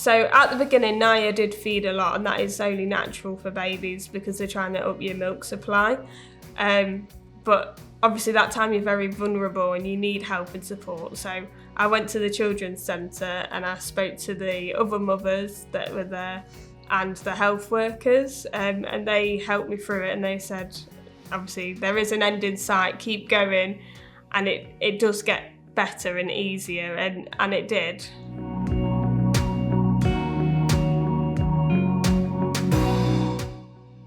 So at the beginning, Naya did feed a lot, and that is only natural for babies because they're trying to up your milk supply. But obviously that time you're very vulnerable and you need help and support. So I went to the children's centre and I spoke to the other mothers that were there and the health workers, and they helped me through it, and they said, obviously there is an end in sight, keep going, and it does get better and easier, and it did.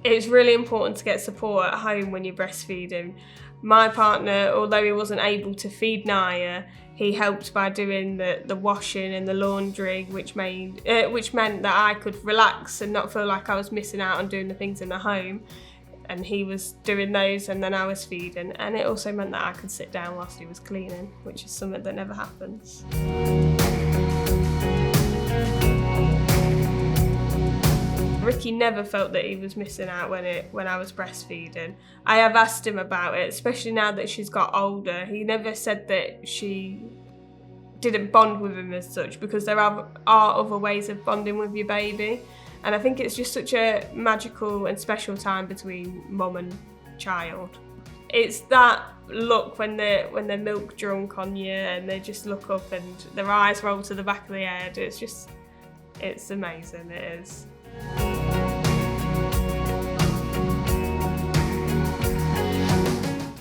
It's really important to get support at home when you're breastfeeding. My partner, although he wasn't able to feed Naya, he helped by doing the washing and the laundry, which meant that I could relax and not feel like I was missing out on doing the things in the home. And he was doing those, and then I was feeding. And it also meant that I could sit down whilst he was cleaning, which is something that never happens. Ricky never felt that he was missing out when I was breastfeeding. I have asked him about it, especially now that she's got older. He never said that she didn't bond with him as such, because there are other ways of bonding with your baby. And I think it's just such a magical and special time between mum and child. It's that look when they're milk drunk on you and they just look up and their eyes roll to the back of the head. It's amazing, it is.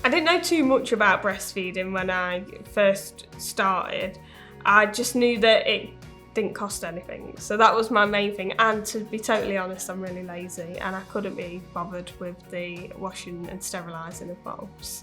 I didn't know too much about breastfeeding when I first started. I just knew that it didn't cost anything, so that was my main thing. And to be totally honest, I'm really lazy and I couldn't be bothered with the washing and sterilising of bottles.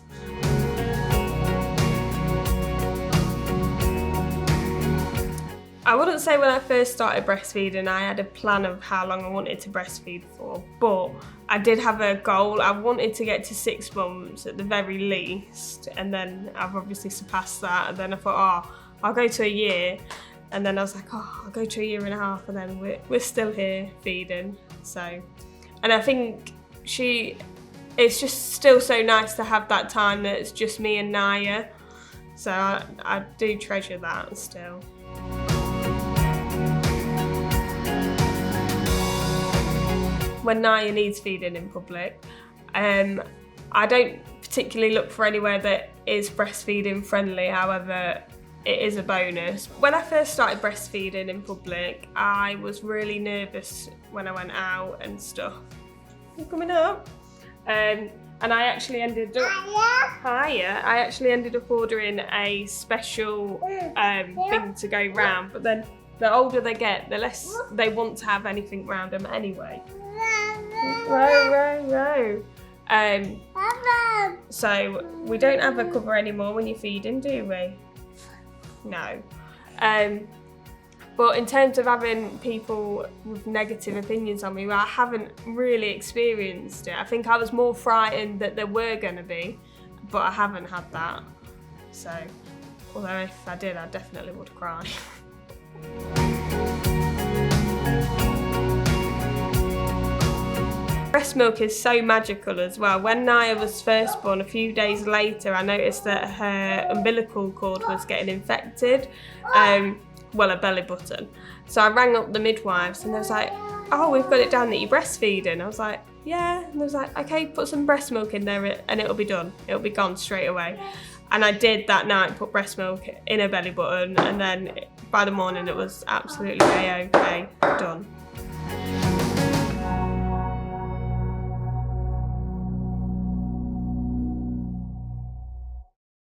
I wouldn't say when I first started breastfeeding I had a plan of how long I wanted to breastfeed for, but I did have a goal. I wanted to get to 6 months at the very least, and then I've obviously surpassed that, and then I thought, I'll go to a year, and then I was like, I'll go to a year and a half, and then we're still here feeding. So, and I think it's just still so nice to have that time that it's just me and Naya, so I do treasure that still. When Naya needs feeding in public, I don't particularly look for anywhere that is breastfeeding friendly, however, it is a bonus. When I first started breastfeeding in public, I was really nervous when I went out and stuff. You coming up? And I actually ended up, I actually ended up ordering a special thing to go round, but then the older they get, the less they want to have anything round them anyway. Row. So we don't have a cover anymore when you're feeding, do we? No. But in terms of having people with negative opinions on me, well, I haven't really experienced it. I think I was more frightened that there were going to be, but I haven't had that. So, although if I did, I definitely would cry. Breast milk is so magical as well. When Naya was first born, a few days later, I noticed that her umbilical cord was getting infected, her belly button. So I rang up the midwives and they was like, we've got it down that you're breastfeeding. I was like, yeah. And they was like, okay, put some breast milk in there and it'll be done. It'll be gone straight away. And I did that night, put breast milk in her belly button, and then by the morning it was absolutely A-OK, done.